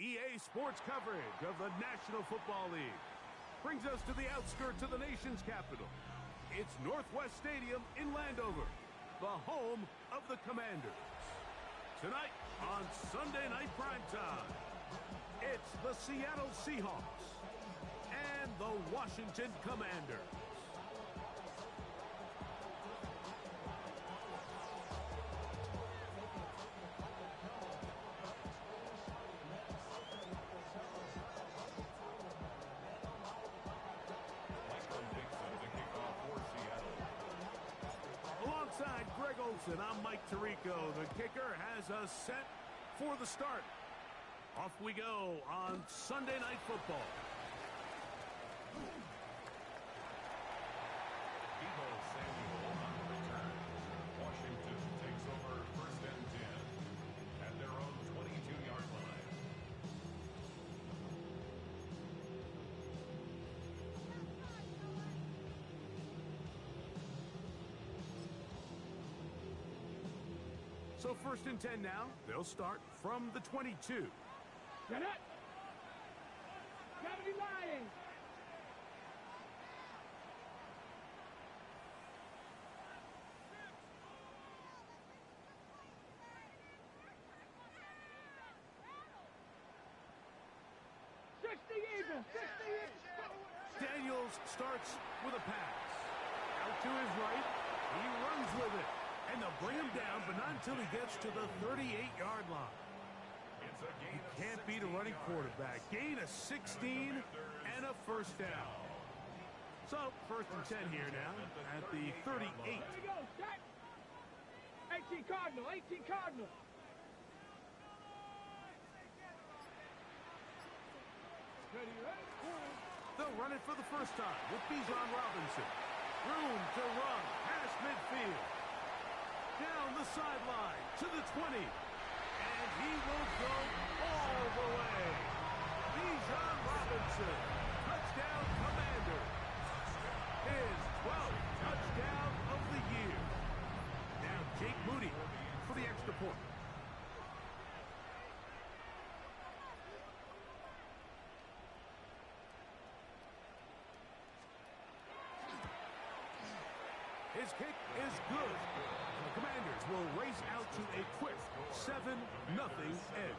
EA Sports coverage of the National Football League brings us to the outskirts of the nation's capital. It's Northwest Stadium in Landover, the home of the Commanders. Tonight on Sunday Night Primetime, it's the Seattle Seahawks and the Washington Commanders. Alongside Greg Olson, I'm Mike Tirico. The kicker has us set for the start. Off we go on Sunday Night Football. Washington takes over first and 10 at their own 22-yard line. So first and 10 now. They'll start from the 22. Get it! Gravity Lions! Daniels starts with a pass. Out to his right. He runs with it. And they'll bring him down, but not until he gets to the 38-yard line. You can't beat a running quarterback. Gain of 16 and a first down. So, first and 10 here now at the 38. Here we go, set. 18 Cardinal, 18 Cardinal. Ready, ready. They'll run it for the first time with Bijan Robinson. Room to run past midfield. Down the sideline to the 20. And he will go all the way. Bijan Robinson. Touchdown Commanders. His 12th touchdown of the year. Now Jake Moody for the extra point. His kick is good. The Commanders will race out to a quick 7-0 edge.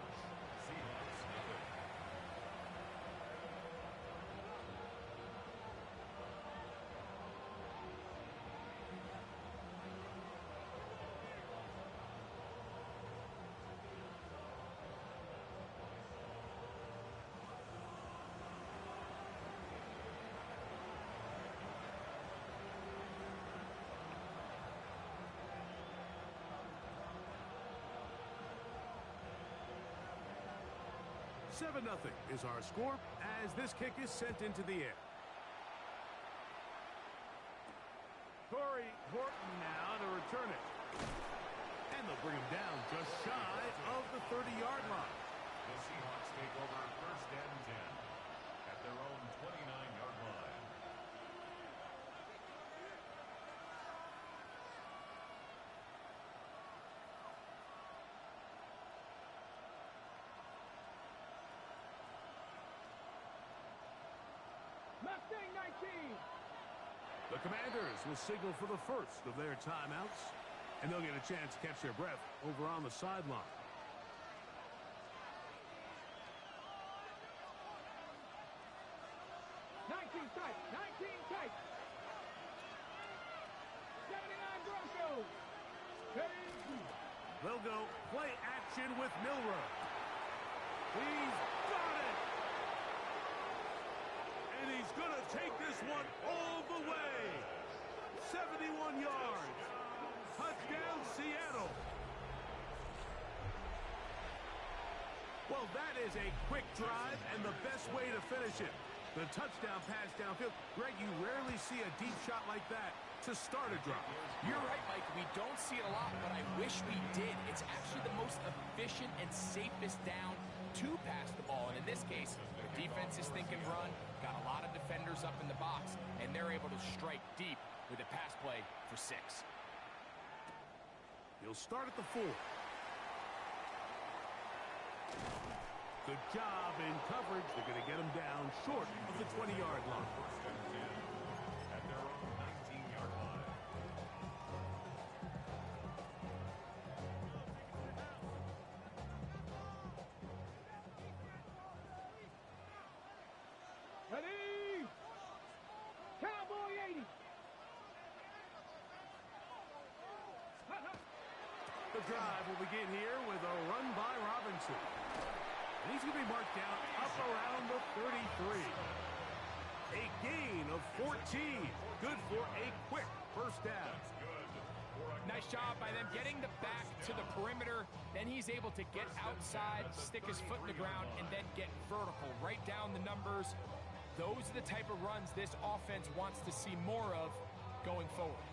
7-0 is our score as this kick is sent into the air. Corey Horton now to return it. And they'll bring him down just shy of the 30-yard line. The Seahawks take over first and 10 at their own 29-yard line. Mustang 19. The Commanders will signal for the first of their timeouts, and they'll get a chance to catch their breath over on the sideline. Tight, 19 tight. 79 Broncos. They'll go play action with Milroe. He's got it. And he's going to take this one all the way. 71 yards. Touchdown, Seattle. Well, that is a quick drive and the best way to finish it. The touchdown pass downfield. Greg, you rarely see a deep shot like that to start a drive. You're right, Mike. We don't see it a lot, but I wish we did. It's actually the most efficient and safest down to pass the ball. And in this case, the defense is thinking run, got a lot of defenders up in the box, and they're able to strike deep with a pass play for 6. He'll start at the 4. Good job in coverage. They're going to get him down short of the 20-yard line. First and 10 at their own 19-yard line. Ready. Cowboy 80. The drive will begin here with a run by Robinson. And he's going to be marked down up around the 33. A gain of 14. Good for a quick first down. Nice job by them getting the back to the perimeter. Then he's able to get outside, stick his foot in the ground, and then get vertical. Right down the numbers. Those are the type of runs this offense wants to see more of going forward.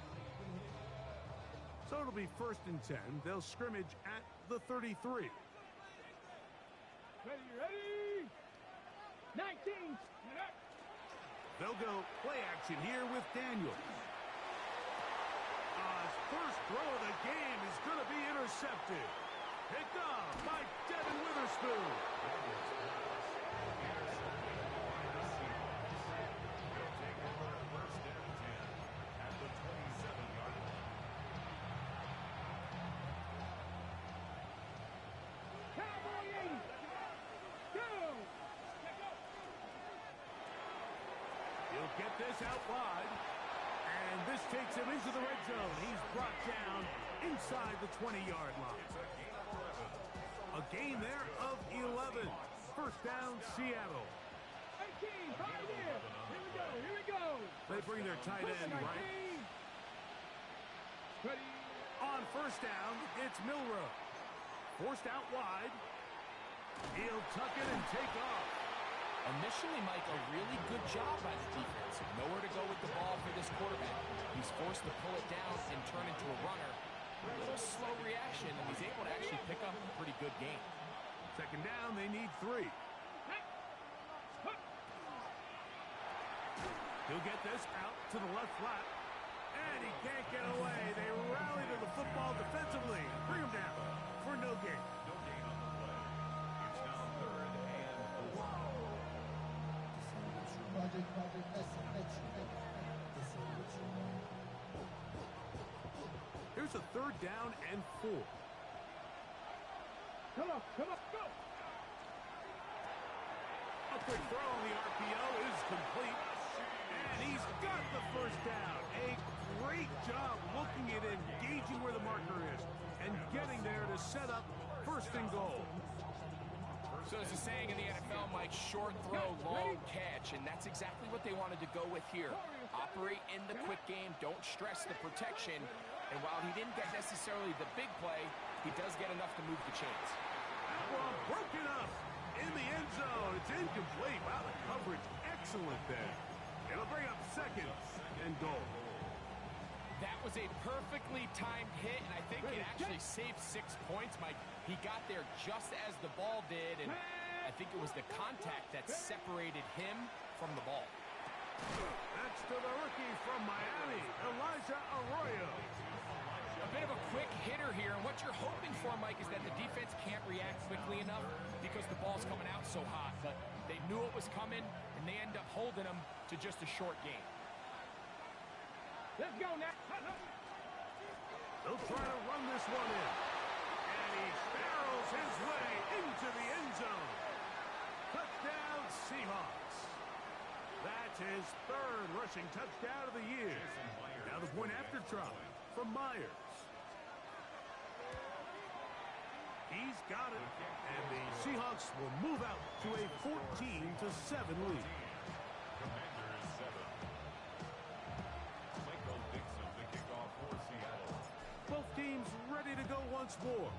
So it'll be first and 10. They'll scrimmage at the 33. Ready. 19. They'll go play action here with Daniels. His first throw of the game is going to be intercepted. Picked up by Devin Witherspoon. get this out wide. And this takes him into the red zone. He's brought down inside the 20-yard line. A gain there of 11. First down, Seattle. 18, right here. Here we go. They bring their tight end right. Ready. On first down, it's Milroe. Forced out wide. He'll tuck it and take off. Initially, Mike, a really good job by the defense. Nowhere to go with the ball for this quarterback. He's forced to pull it down and turn into a runner. A little slow reaction, and he's able to actually pick up a pretty good game. Second down, they need 3. He'll get this out to the left flat. And he can't get away. They rally to the football defensively. Bring him down for no gain. No gain on the play. It's now 3rd and 4. Here's a 3rd down and 4. Come on, go. A quick throw on the RPO is complete. And he's got the first down. A great job looking at engaging where the marker is and getting there to set up 1st and goal. So there's a saying in the NFL, Mike, short throw, long catch, and that's exactly what they wanted to go with here. Operate in the quick game, don't stress the protection, and while he didn't get necessarily the big play, he does get enough to move the chains. That one broken up in the end zone. It's incomplete. Wow, the coverage excellent there. It'll bring up 2nd and goal. That was a perfectly timed hit, and I think it actually saved 6 points, Mike. He got there just as the ball did, and I think it was the contact that separated him from the ball. That's to the rookie from Miami, Elijah Arroyo. A bit of a quick hitter here, and what you're hoping for, Mike, is that the defense can't react quickly enough because the ball's coming out so hot. But they knew it was coming, and they end up holding him to just a short game. Let's go now. They'll try to run this one in. And he barrels his way into the end zone. Touchdown, Seahawks. That's his 3rd rushing touchdown of the year. Now the point after try from Myers. He's got it. And the Seahawks will move out to a 14-7 lead. Commanders 7. Michael Dixon to kick off for Seattle. Both teams ready to go once more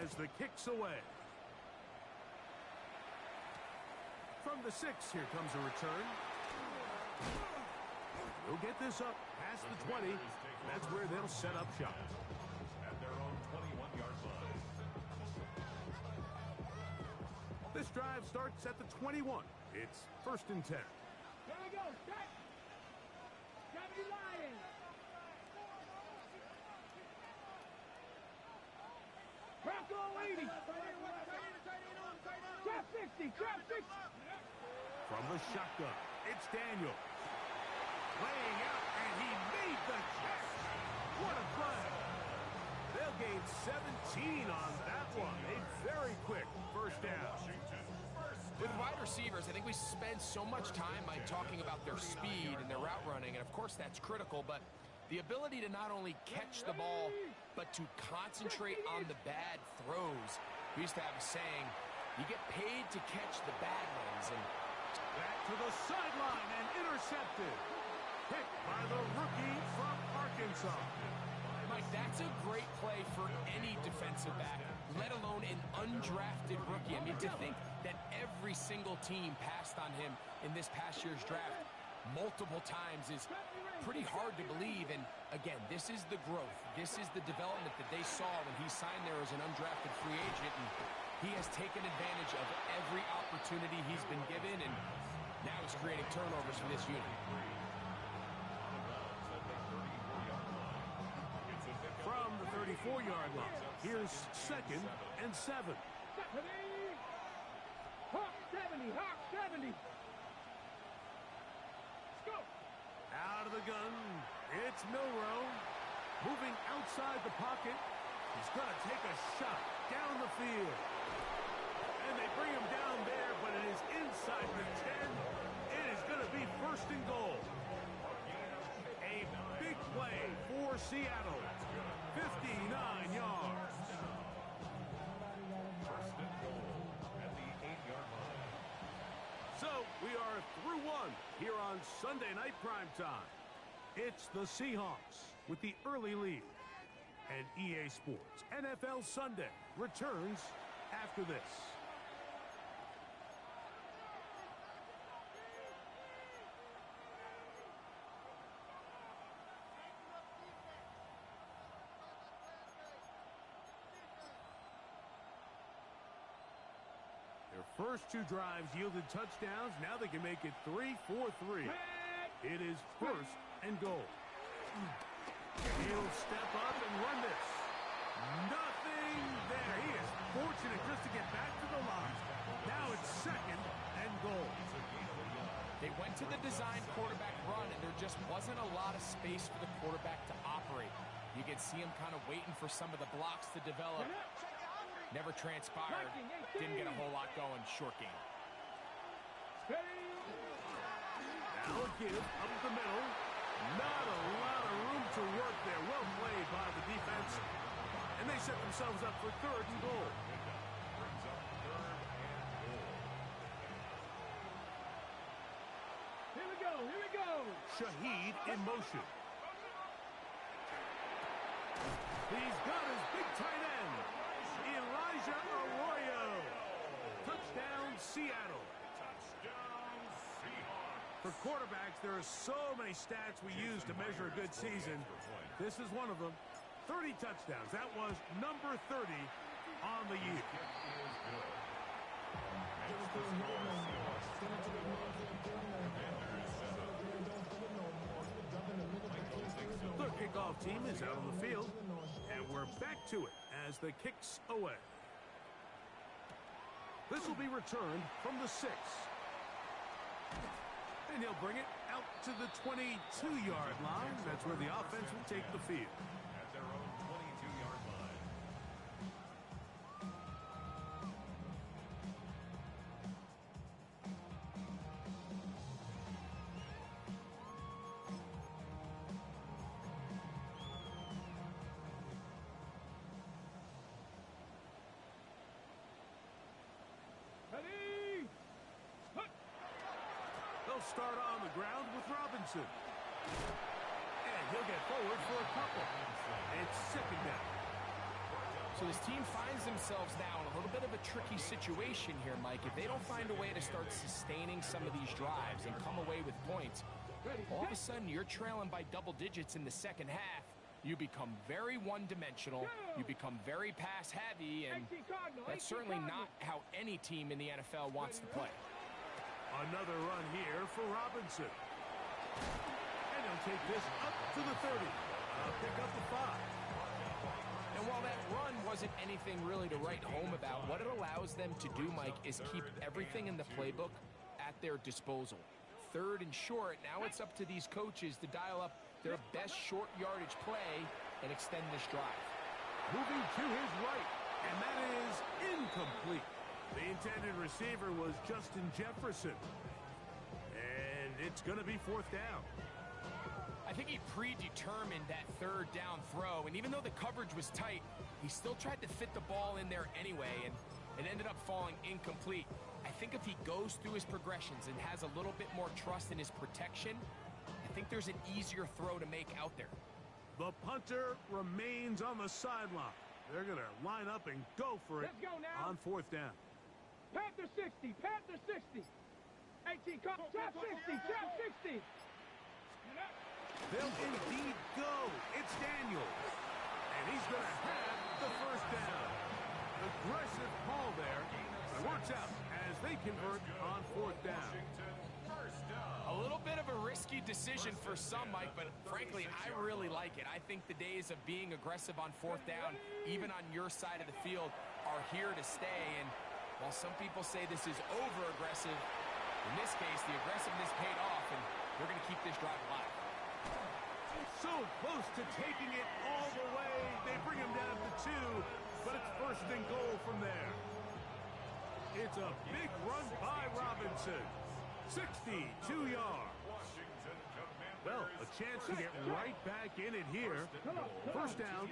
as the kick's away. From the 6, here comes a return. They'll get this up past the 20. That's where they'll set up shop. At their own 21-yard line. This drive starts at the 21. It's 1st and 10. Here we go. Set. Johnny Lion. Bronco 80. Trap 60. From the shotgun, it's Daniel. Laying out, and he made the catch. What a play. They'll gain 17 on that one. A very quick first down. With wide receivers, I think we spend so much time by talking about their speed and their route running, and of course that's critical, but the ability to not only catch the ball, but to concentrate on the bad throws. We used to have a saying, you get paid to catch the bad ones, and back to the sideline and intercepted. Picked by the rookie from Arkansas. Mike, that's a great play for any defensive back, let alone an undrafted rookie. I mean, to think that every single team passed on him in this past year's draft multiple times is pretty hard to believe. And again, this is the growth. This is the development that they saw when he signed there as an undrafted free agent. And he has taken advantage of every opportunity he's been given, and now he's creating turnovers for this unit. From the 34-yard line, here's 2nd and 7. Hawk 70. Let's go. Out of the gun, it's Milroe. Moving outside the pocket. He's going to take a shot down the field. And they bring him down there, but it is inside the 10. It is going to be be first and goal. A big play for Seattle. 59 yards. First and goal at the 8-yard line. So we are through one here on Sunday Night Primetime. It's the Seahawks with the early lead. And EA Sports NFL Sunday returns after this. Their first two drives yielded touchdowns. Now they can make it 3-4-3. It is first and goal. He'll step up and run this. Nothing there. He is fortunate just to get back to the line. Now it's second and goal. They went to the design quarterback run, and there just wasn't a lot of space for the quarterback to operate. You can see him kind of waiting for some of the blocks to develop. Never transpired. Didn't get a whole lot going. Short game. Now a give up the middle. Not a lot of room to work there. Well played by the defense. And they set themselves up for third and goal. Brings up third and goal. Here we go. Here we go. Shaheed in motion. He's got his big tight end, Elijah Arroyo. Touchdown, Seattle. Touchdown, Seahawks. For quarterbacks, there are so many stats we use to measure a good season. This is one of them. 30 touchdowns. That was number 30 on the year. The kickoff team is out on the field, and we're back to it as the kick's away. This will be returned from the 6. And he'll bring it out to the 22-yard line. That's where the offense will take the field. At their own 22-yard line. Ready? They'll start on the ground with Robinson. And he'll get forward for a couple. It's second down. So this team finds themselves now in a little bit of a tricky situation here, Mike. If they don't find a way to start sustaining some of these drives and come away with points, all of a sudden you're trailing by double digits in the second half. You become very one-dimensional. You become very pass-heavy, and that's certainly not how any team in the NFL wants to play. Another run here for Robinson. And he'll take this up to the 30. Pick up the 5. And while that run wasn't anything really to write home about, what it allows them to do, Mike, is keep everything in the playbook at their disposal. Third and short, now it's up to these coaches to dial up their best short yardage play and extend this drive. Moving to his right, and that is incomplete. The intended receiver was Justin Jefferson. And it's going to be fourth down. I think he predetermined that third down throw, and even though the coverage was tight, he still tried to fit the ball in there anyway, and it ended up falling incomplete. I think if he goes through his progressions and has a little bit more trust in his protection, I think there's an easier throw to make out there. The punter remains on the sideline. They're going to line up and go for it. Let's go now. On fourth down. Panther 60. Panther 60. 18. Trap 60. Trap 60. They'll indeed go. It's Daniels. And he's going to have the first down. Aggressive call there. It works out as they convert on fourth down. A little bit of a risky decision for some, Mike, but frankly, I really like it. I think the days of being aggressive on fourth down, even on your side of the field, are here to stay. And while some people say this is over-aggressive, in this case, the aggressiveness paid off, and we're going to keep this drive alive. So close to taking it all the way. They bring him down to 2, but it's first and goal from there. It's a big run by Robinson. 62 yards. Well, a chance to get right back in it here. First down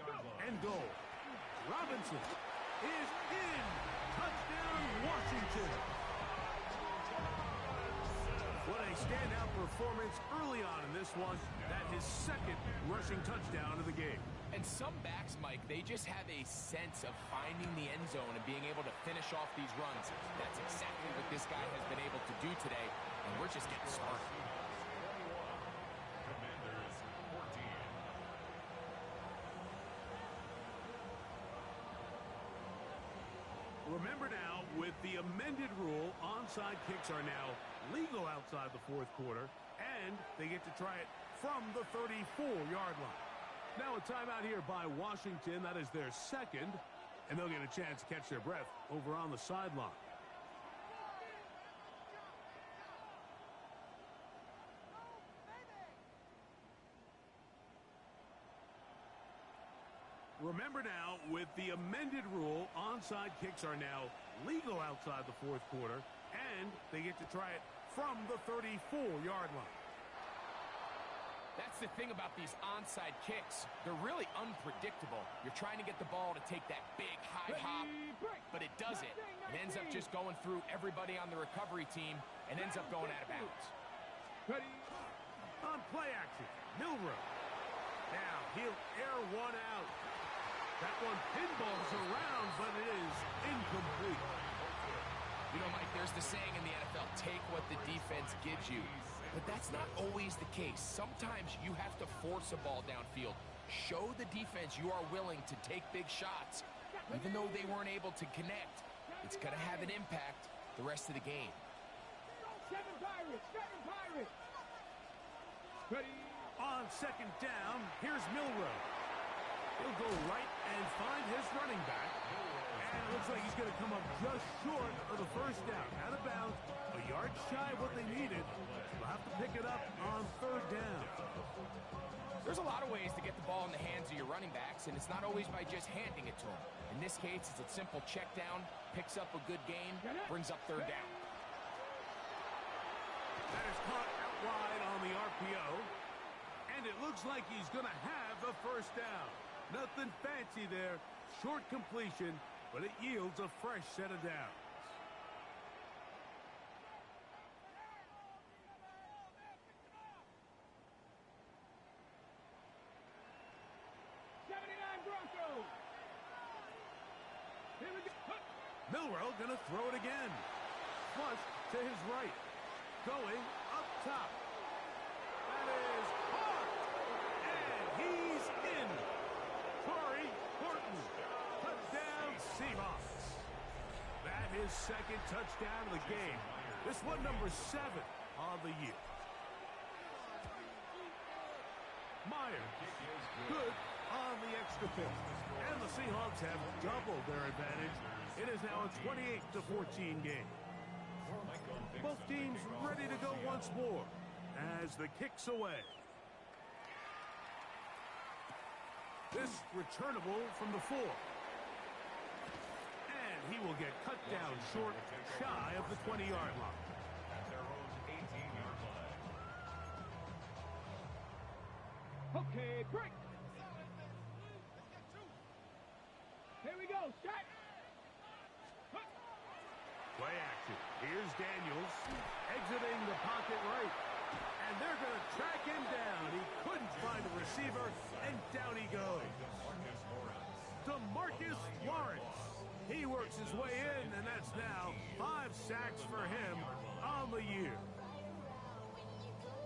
and goal. Robinson is in. Touchdown, Washington. What a standout performance early on in this one. That his second rushing touchdown of the game. And some backs, Mike, they just have a sense of finding the end zone and being able to finish off these runs. That's exactly what this guy has been able to do today, and we're just getting started. Commanders 14. Remember now, with the amended rule, onside kicks are now legal outside the fourth quarter, and they get to try it from the 34-yard line. Now a timeout here by Washington. That is their second, and they'll get a chance to catch their breath over on the sideline. Remember now, with the amended rule, onside kicks are now legal outside the fourth quarter, and they get to try it from the 34-yard line. That's the thing about these onside kicks. They're really unpredictable. You're trying to get the ball to take that big high hop, but it doesn't. It ends up just going through everybody on the recovery team and ends up going out of bounds. On play action, Milroe. Now he'll air one out. That one pinballs around, but it is incomplete. You know, Mike, there's the saying in the NFL, take what the defense gives you. But that's not always the case. Sometimes you have to force a ball downfield. Show the defense you are willing to take big shots. Even though they weren't able to connect, it's going to have an impact the rest of the game. Seven Pirates. Ready. On second down, here's Milroe. He'll go right and find his running back. And it looks like he's going to come up just short of the first down. Out of bounds, a yard shy of what they needed. They'll have to pick it up on third down. There's a lot of ways to get the ball in the hands of your running backs, and it's not always by just handing it to them. In this case, it's a simple check down, picks up a good gain, brings up third down. That is caught out wide on the RPO. And it looks like he's going to have the first down. Nothing fancy there. Short completion, but it yields a fresh set of downs. Milroe going to throw it again. Flush to his right. Going up top. That is caught. And he's in. Corey Horton. Touchdown Seahawks. That is second touchdown of the game. This one number 7 on the year. Meyer. Good on the extra point. And the Seahawks have doubled their advantage. It is now a 28-14 game. Both teams ready to go once more as the kick's away. This returnable from the 4. And he will get cut down short, shy of the 20-yard line. At their own 18-yard line. Okay, break. Here we go, shot. Play action. Here's Daniels exiting the pocket right. And they're going to track him down. He couldn't find a receiver, and down he goes. DeMarcus Lawrence. He works his way in, and that's now 5 sacks for him on the year.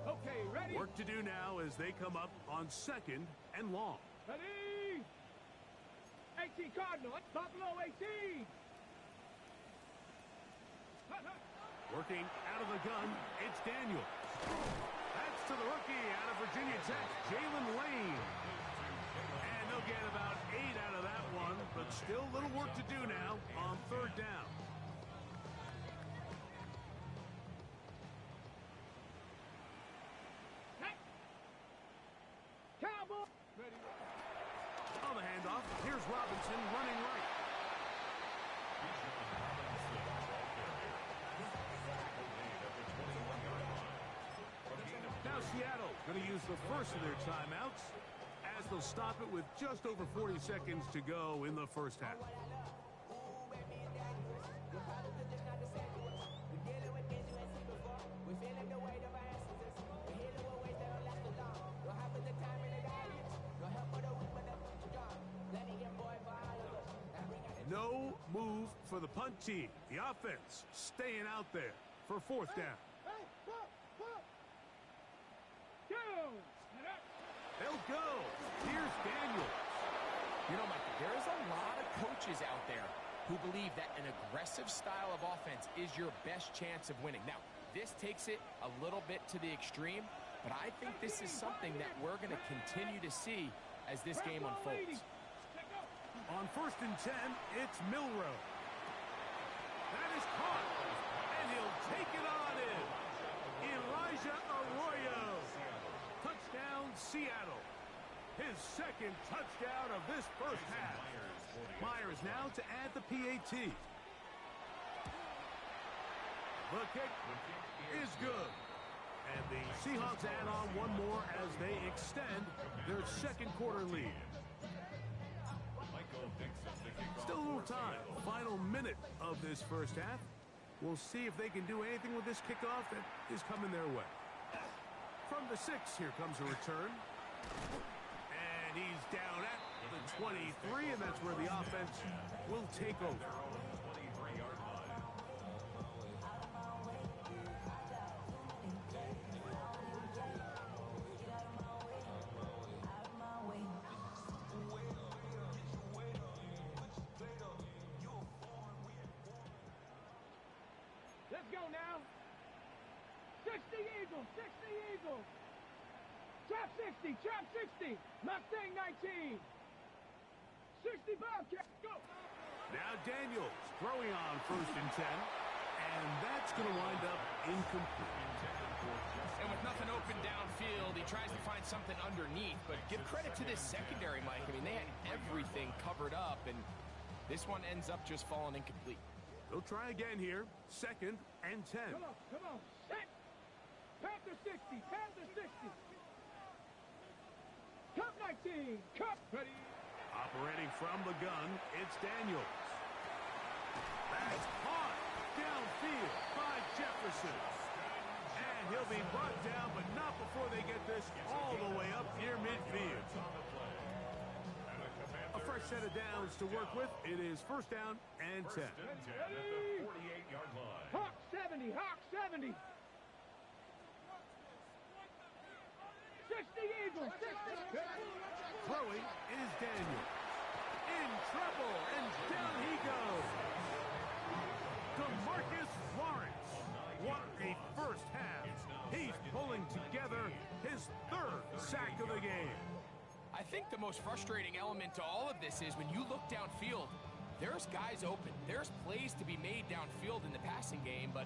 Okay, ready. Work to do now as they come up on second and long. Ready. 18 Cardinal. Buffalo 18. Working out of the gun, it's Daniel. That's to the rookie out of Virginia Tech, Jalen Lane. And they'll get about 8 out of that one, but still little work to do now on third down. Cowboy. Ready. On the handoff, here's Robinson running right. Now Seattle going to use the first of their timeouts as they'll stop it with just over 40 seconds to go in the first half. No move for the punt team. The offense staying out there for fourth down. They'll go. Here's Daniels. You know, Mike, there is a lot of coaches out there who believe that an aggressive style of offense is your best chance of winning. Now, this takes it a little bit to the extreme, but I think this is something that we're going to continue to see as this game unfolds. On 1st and 10, it's Milrow. That is caught, and he'll take it on in. Elijah Arroyo. Touchdown, Seattle. His second touchdown of this first half. Myers now to add the PAT. The kick is good. And the Seahawks add on one more as they extend their second quarter lead. Still a little time. Final minute of this first half. We'll see if they can do anything with this kickoff that is coming their way. From the 6, here comes a return. And he's down at the 23, and that's where the offense will take over. Let's go now. 60 Eagles, 60 Eagles. Trap 60, trap 60. Mustang 19. 60 Bobcat, go. Now Daniels throwing on 1st and 10. And that's going to wind up incomplete. And with nothing open downfield, he tries to find something underneath. But give credit to this secondary, Mike. I mean, they had everything covered up, and this one ends up just falling incomplete. They'll try again here. 2nd and 10. Come on, set. Panther 60, Panther 60. Cup 19, Cup ready. Operating from the gun, it's Daniels. That's caught downfield by Jefferson. And he'll be brought down, but not before they get this all the way up near midfield. A fresh set of downs to work with. It is 1st down and 10. At the 48-yard line. Hawk 70, Hawk 70. 60 Eagles, 60. Throwing is Daniel. In trouble, and down he goes. DeMarcus Lawrence. What a first half. He's pulling together his 3rd sack of the game. I think the most frustrating element to all of this is when you look downfield, there's guys open. There's plays to be made downfield in the passing game, but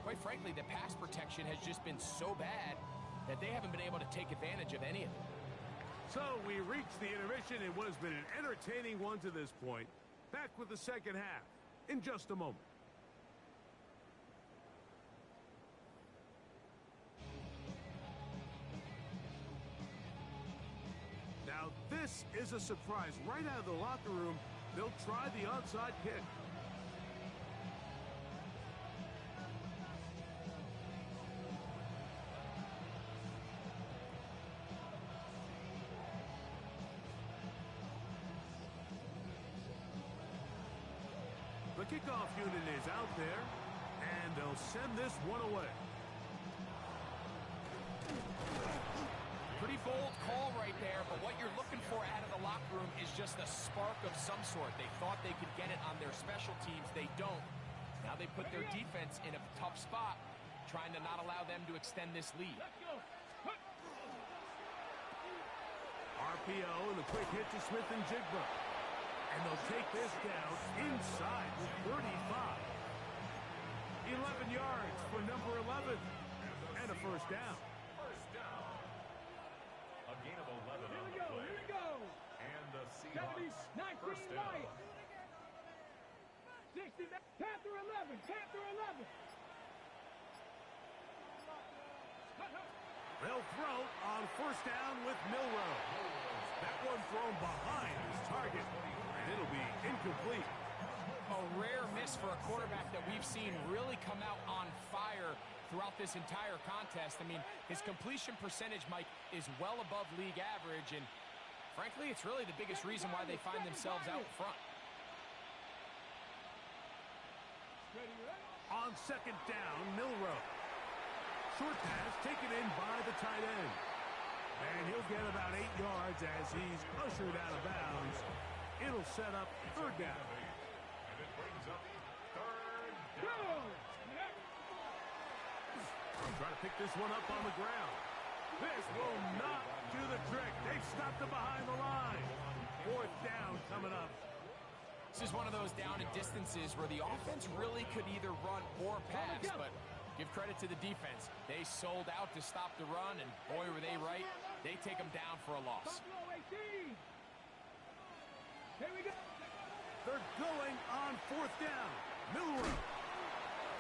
quite frankly, the pass protection has just been so bad that they haven't been able to take advantage of any of it. So we reach the intermission in what has been an entertaining one to this point. Back with the second half in just a moment. Now this is a surprise. Right out of the locker room, they'll try the onside kick. The kickoff unit is out there, and they'll send this one away. Pretty bold call right there, but what you're looking for out of the locker room is just a spark of some sort. They thought they could get it on their special teams. They don't. Now they put their defense in a tough spot, trying to not allow them to extend this lead. RPO and the quick hit to Smith and Jigba. And they'll take this down inside the 35. 11 yards for number 11. And a first down. First down. A gain of 11 on the play. Here we go. And the Seahawks 19 first down. Lions. 60, Panther 11, Panther 11. They'll throw on first down with Milroe. That one thrown behind his target, and it'll be incomplete. A rare miss for a quarterback that we've seen really come out on fire throughout this entire contest. I mean, his completion percentage, Mike, is well above league average, and frankly, it's really the biggest reason why they find themselves out front. On second down, Milroe. Short pass taken in by the tight end. And he'll get about 8 yards as he's ushered out of bounds. It'll set up third down. And it brings up third down. Try to pick this one up on the ground. This will not do the trick. They've stopped him behind the line. Fourth down coming up. This is one of those down and distances where the offense really could either run or pass, but give credit to the defense. They sold out to stop the run, and boy, were they right. They take them down for a loss. Here we go. They're going on fourth down. Milroe.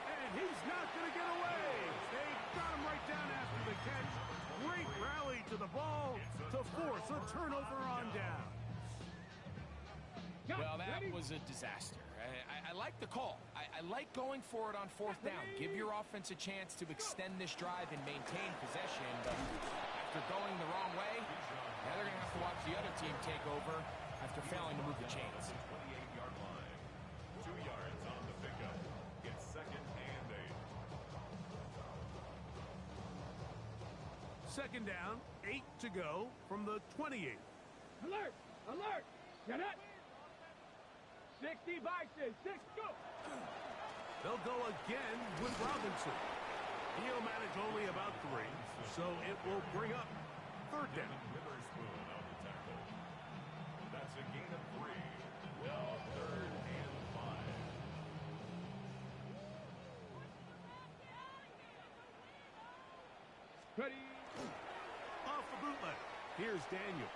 And he's not going to get away. They got him right down after the catch. Great rally to the ball to force a turnover on down. Well, that was a disaster. I like the call. I like going for it on fourth down. Give your offense a chance to extend this drive and maintain possession. But after going the wrong way, now they're going to have to watch the other team take over after failing to move the chains. 28-yard line. 2 yards on the pickup. It's second and 8. Second down, 8 to go from the 28. Alert! Alert! Get it! 60 Bison. 6, go! They'll go again with Robinson. He'll manage only about 3, so it will bring up third down. Witherspoon on the tackle. That's a gain of 3. Now third and 5. Ready? Off the bootleg. Here's Daniels.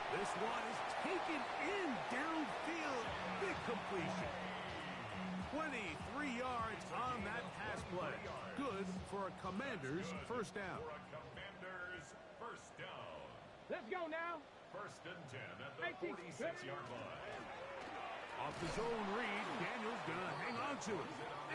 This one is taken in downfield. Big completion. 23 yards on that pass play. Good for a Commander's first down. For a Commander's first down. Let's go now. First and 10 at the 46-yard line. Off the zone read, Daniels gonna hang on to it.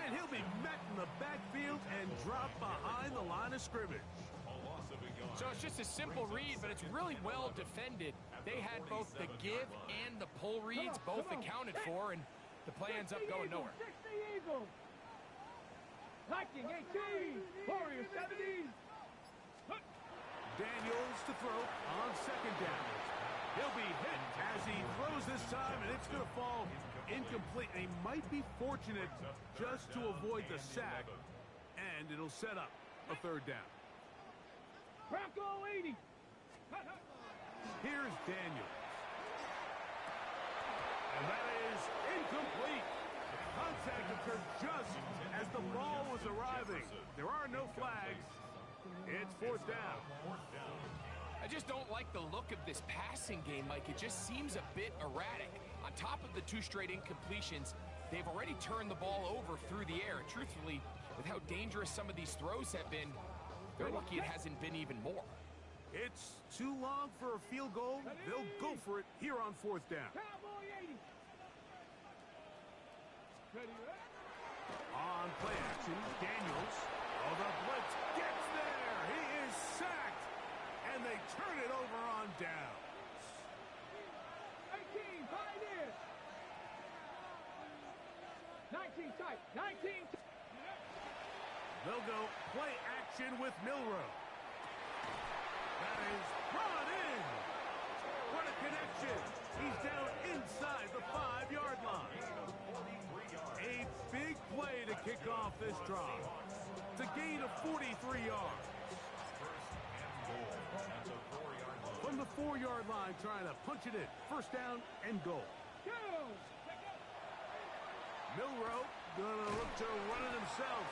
And he'll be met in the backfield and dropped behind the line of scrimmage. A loss of a yard. So it's just a simple read, but it's really well defended. They had both the give and the pull reads both accounted for, and the play ends up going nowhere. 60 Eagles. Viking 18. Warriors 17. Daniels to throw on second down. He'll be hit as he throws this time, and it's going to fall incomplete. And he might be fortunate just to avoid the sack, and it'll set up a third down. Bronco 80. Here's Daniels. And that is incomplete. Contact occurred just as the ball was arriving. There are no flags. It's fourth down. I just don't like the look of this passing game, Mike. It just seems a bit erratic. On top of the 2 straight incompletions, they've already turned the ball over through the air. Truthfully, with how dangerous some of these throws have been, they're lucky it hasn't been even more. It's too long for a field goal. They'll go for it here on fourth down. Cowboy 80. Ready? On play action, Daniels. Oh, the blitz gets there. He is sacked. And they turn it over on downs. 18, find it. 19 tight. 19. They'll go play action with Milroe. That is brought in. What a connection. He's down inside the 5-yard line. A big play to kick off this drive. It's a gain of 43 yards. From the 4-yard line, trying to punch it in. First down and goal. Go. Milroe gonna look to run it himself.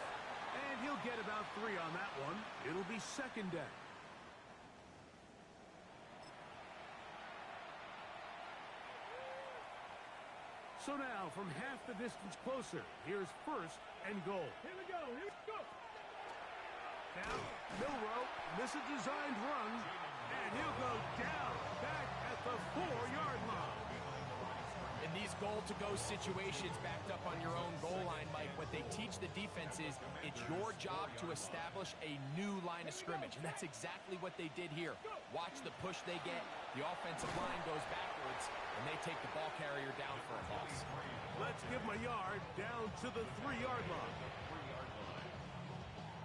And he'll get about 3 on that one. It'll be second down. So now, from half the distance closer, here's first and goal. Here we go. Here we go. Now, Milrow, this is a designed run, and he'll go down back at the 4-yard line. In these goal-to-go situations backed up on your own goal line, Mike, what they teach the defense is it's your job to establish a new line of scrimmage, and that's exactly what they did here. Watch the push they get. The offensive line goes backwards, and they take the ball carrier down for a loss. Let's give him a yard down to the 3-yard line.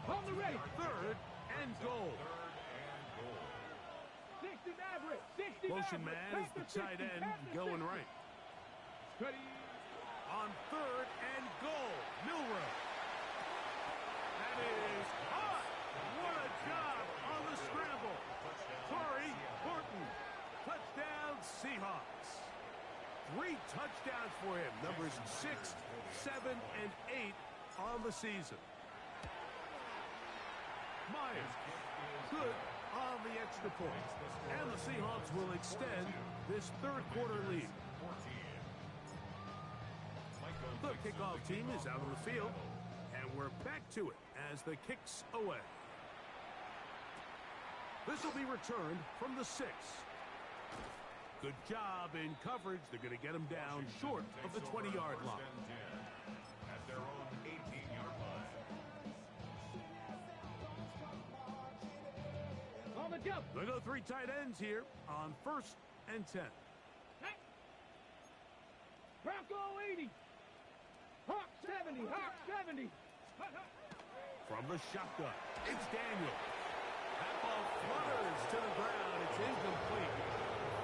On the ready. 3rd and goal. 60 Maverick. 60 Motion Maverick. man is the tight end going right. Ready. On 3rd and goal, Milrow. That is hot. What a job on the scramble. Torrey Horton. Touchdown Seahawks. 3 touchdowns for him. Numbers 6, 7, and 8 on the season. Myers, good on the extra point. And the Seahawks will extend this 3rd quarter lead. The kickoff team is out on the field, and we're back to it as the kick's away. This will be returned from the 6. Good job in coverage. They're going to get him down short of the 20-yard line. At their own 18-yard line. On the jump. They go 3 tight ends here on 1st and 10. Bronco 80. Hawk 70. Hawk 70. From the shotgun, it's Daniel. That ball flutters to the ground. It's incomplete.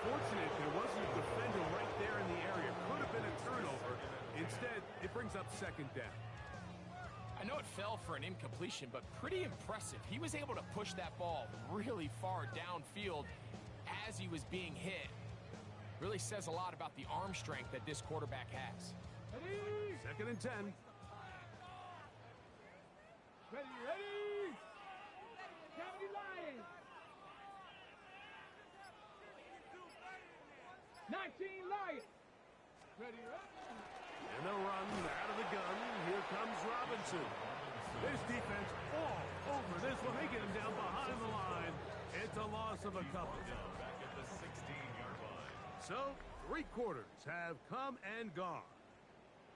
Fortunate there wasn't a defender right there in the area. Could have been a turnover. Instead, it brings up 2nd down. I know it fell for an incompletion, but pretty impressive. He was able to push that ball really far downfield as he was being hit. Really says a lot about the arm strength that this quarterback has. Ready. 2nd and 10. Ready. Ready. 70 Lions. 19 Lions. Ready. And they'll run out of the gun. Here comes Robinson. This defense all over this one. They get him down behind the line. It's a loss of a couple. Back at the 16-yard line. So, 3 quarters have come and gone.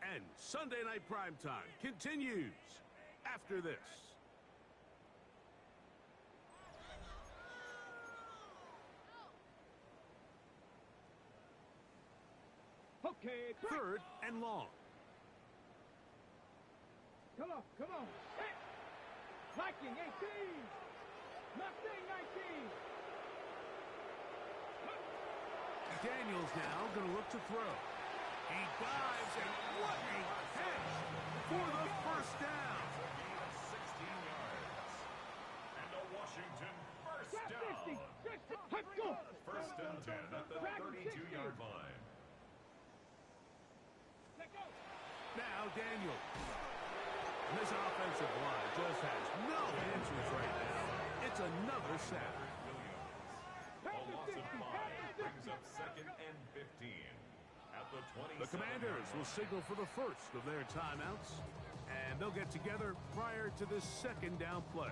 And Sunday Night Primetime continues after this. Okay. 3rd and long. Come on. Come on. Hey. Viking 18. Mustang 19. Daniels now going to look to throw. He dives, and what a catch for the 1st down. Gain of 16 yards. And a Washington first down. 60. 60. Let's go. 1st and 10 at the 32-yard line. Let's go. Now Daniels. And this offensive line just has no answers right now. It's another sack. A loss of 5 brings up 2nd and 15. At the 27. The Commanders will signal for the first of their timeouts, and they'll get together prior to this 2nd down play.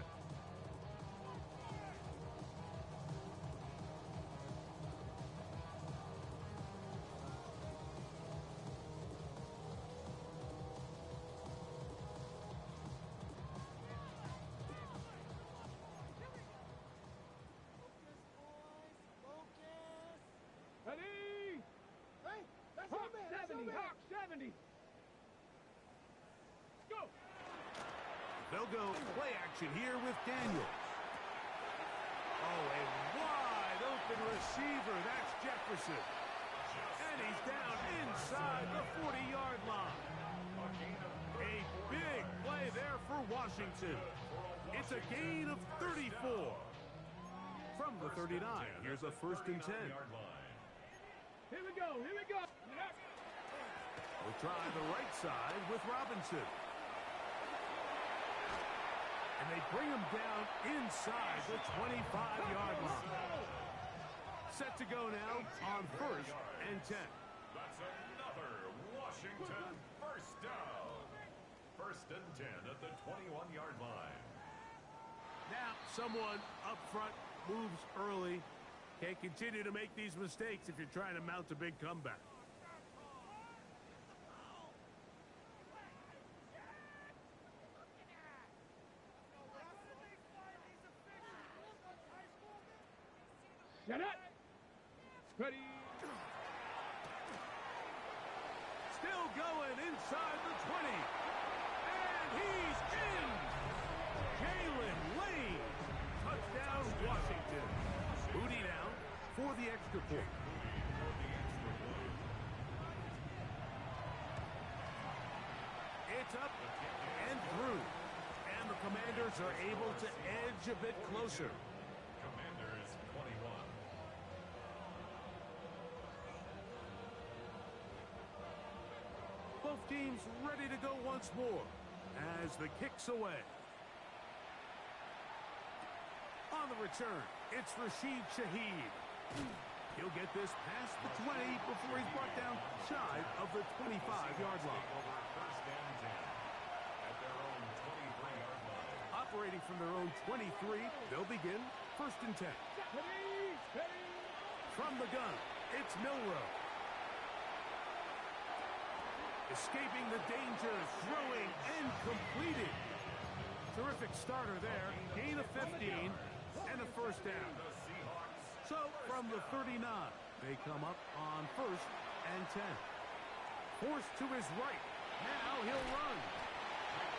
Ready. Hawk 70. Hawk 70. Go. They'll go play action here with Daniels. Oh, a wide open receiver. That's Jefferson. And he's down inside the 40-yard line. A big play there for Washington. It's a gain of 34. From the 39, here's a 1st and 10. Here we go. Here we go. We'll try the right side with Robinson. And they bring him down inside the 25-yard line. Set to go now on 1st and 10. That's another Washington first down. 1st and 10 at the 21-yard line. Now, someone up front moves early. Can't continue to make these mistakes if you're trying to mount a big comeback. Set it. Ready. Still going inside the 20. And he's in. Jalen Lane. Touchdown, Washington. Booty down for the extra point. It's up and through. And the Commanders are able to edge a bit closer. Commanders 21. Both teams ready to go once more as the kick's away. On the return, it's Rashid Shaheed. He'll get this past the 20 before he's brought down shy of the 25-yard line. Over first and 10 at their own 23-yard line. Operating from their own 23, they'll begin first and 10. Ready. Ready. From the gun, it's Milrow. Escaping the danger, throwing, and completing. Terrific starter there. Gain of 15 and a first down. So from the 39, they come up on first and 10. Forced to his right. Now he'll run.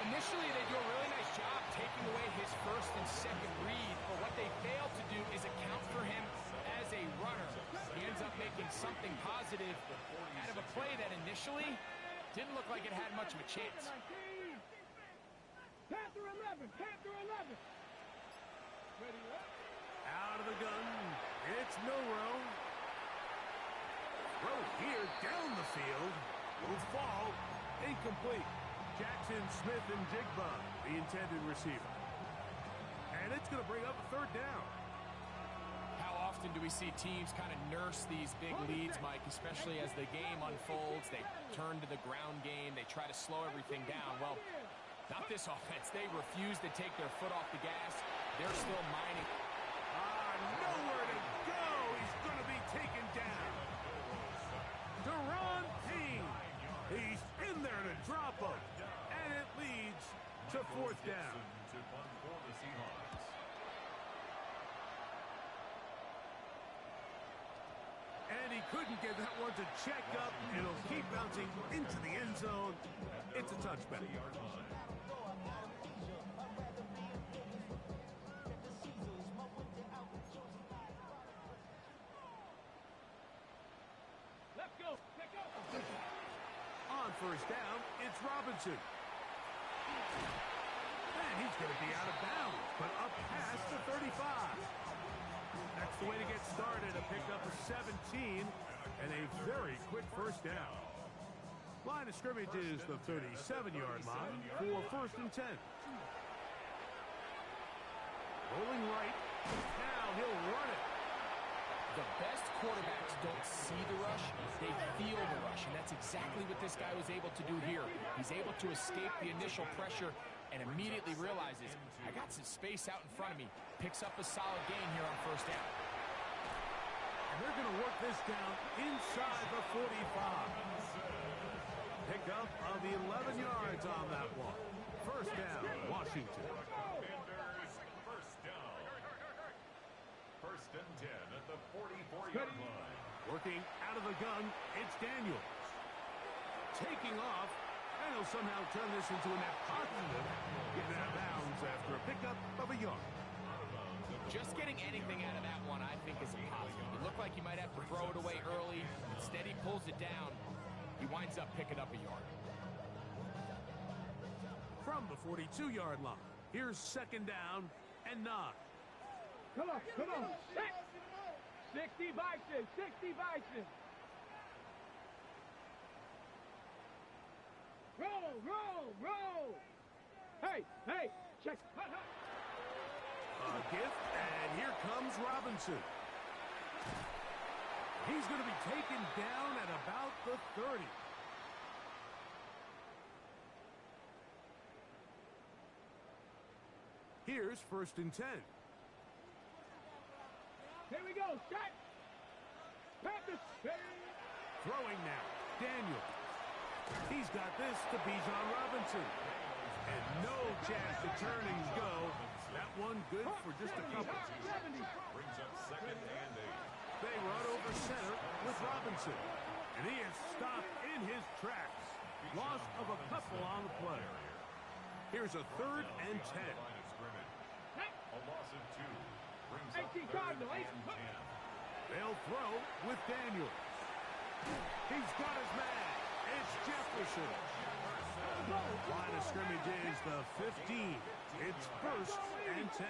Initially, they do a really nice job taking away his first and second read, but what they fail to do is account for him as a runner. He ends up making something positive out of a play that initially didn't look like it had much of a chance. Panther 11. Panther 11. Ready. Out of the gun, it's Milrow. Throw here down the field. Will fall. Incomplete. Jackson, Smith, and Jigba, the intended receiver. And it's going to bring up a third down. How often do we see teams kind of nurse these big leads, Mike, especially as the game unfolds? They turn to the ground game. They try to slow everything down. Well, not this offense. They refuse to take their foot off the gas. They're still mining. Nowhere to go. He's going to be taken down. Deron Payne. He's in there to drop him. And it leads to fourth down. To punt for the Seahawks. And he couldn't get that one to check up. It'll keep bouncing into the end zone. It's a touchback. Let's go. Let's go. On first down, it's Robinson. And he's going to be out of bounds, but up past the 35. That's the way to get started, a pickup of 17 and a very quick first down. Line of scrimmage is the 37-yard line for first and 10. Rolling right. Now he'll run it. The best quarterbacks don't see the rush, they feel the rush, and that's exactly what this guy was able to do here. He's able to escape the initial pressure and immediately realizes, I got some space out in front of me. Picks up a solid gain here on first down. And they're going to work this down inside the 45. Pickup of 11 yards on that one. First down, Washington. Commanders first down. First and 10 at the 44-yard line. Working out of the gun, it's Daniels. Taking off, and he'll somehow turn this into a net positive. Getting out of bounds after a pickup of a yard. Just getting anything out of that one, I think, is a positive. It looked like he might have to throw it away early. Instead, he pulls it down. He winds up picking up a yard. From the 42-yard line, here's second down and 9. Come on. Come on. 60 Bison. 60 Bison. Roll. Roll. Roll. Hey. Hey. Check. A gift, and here comes Robinson. He's going to be taken down at about the 30. Here's 1st and 10. Here we go. Shot. Panthers. Throwing now. Daniel. He's got this to Bijan Robinson. And no chance to turn and go. That one good for just a couple. Brings up 2nd and 8. They run over center with Robinson. And he is stopped in his tracks. Loss of a couple on the play. Here's a 3rd and 10. A loss of 2. Brings up 18 3rd Cardinals. and 10. They'll throw with Daniel. He's got his man. It's Jefferson. Line of scrimmage is the 15. It's 1st and 10.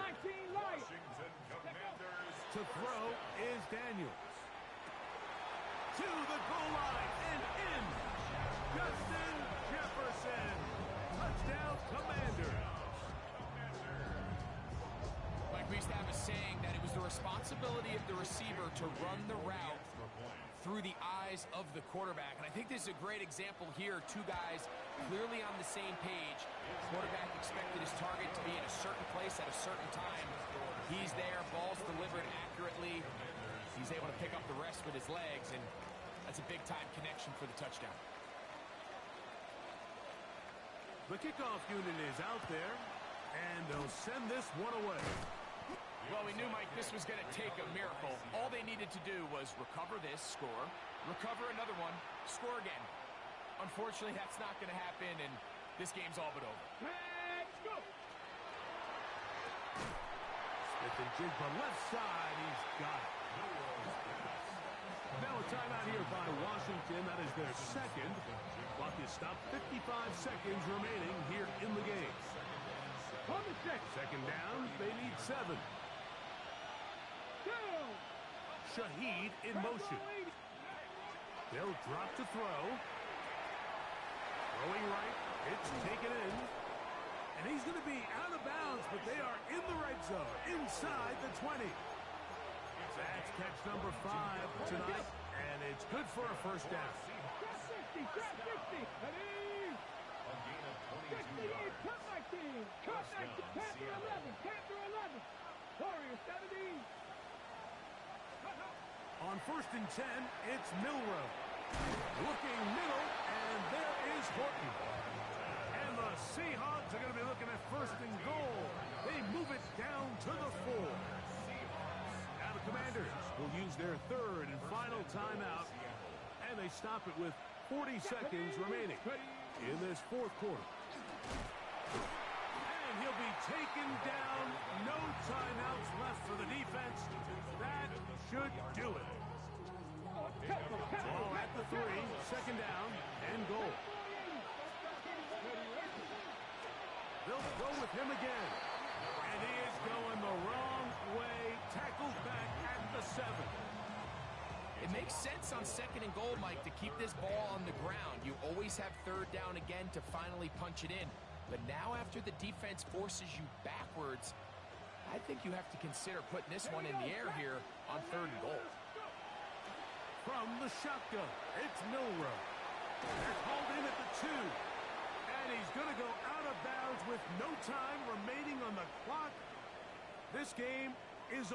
19 light. Washington Commanders. To throw is Daniels. To the goal line and in. Justin Jefferson. Touchdown, Commanders. Like we used to have a saying that it was the responsibility of the receiver to run the route through the eyes of the quarterback. And I think this is a great example here. Two guys clearly on the same page. Quarterback expected his target to be in a certain place at a certain time. He's there, ball's delivered accurately. He's able to pick up the rest with his legs, and that's a big-time connection for the touchdown. The kickoff unit is out there, and they'll send this one away. Well, we knew, Mike, this was going to take a miracle. All they needed to do was recover this, score, recover another one, score again. Unfortunately, that's not going to happen, and this game's all but over. Let's go. Smith and Jigba left side. He's got it. Now a timeout here by Washington. That is their 2nd. Clock is stopped. 55 seconds remaining here in the game. On the 2nd down. They need 7. Shaheed in motion. They'll drop to throw. Throwing right. It's taken in. And he's going to be out of bounds, but they are in the red zone, inside the 20. That's catch number 5 tonight, and it's good for a 1st down. 60, 60. A gain of 22 yards. Cut 19. Cut 19. Panther 11. Panther 11. Warriors 17. On 1st and 10, it's Milrow. Looking middle, and there is Horton. And the Seahawks are going to be looking at 1st and goal. They move it down to the 4. Now the Commanders will use their 3rd and final timeout, and they stop it with 40 seconds remaining in this 4th quarter. And he'll be taken down. No timeouts left for the defense. That should do it. Ball at the 3, 2nd down, and goal. They'll go with him again. And he is going the wrong way. Tackled back at the 7. It makes sense on 2nd and goal, Mike, to keep this ball on the ground. You always have 3rd down again to finally punch it in. But now after the defense forces you backwards, I think you have to consider putting this one in the air here on 3rd and goal. From the shotgun, it's Milrow. They're called in at the 2. And he's going to go out of bounds with no time remaining on the clock. This game is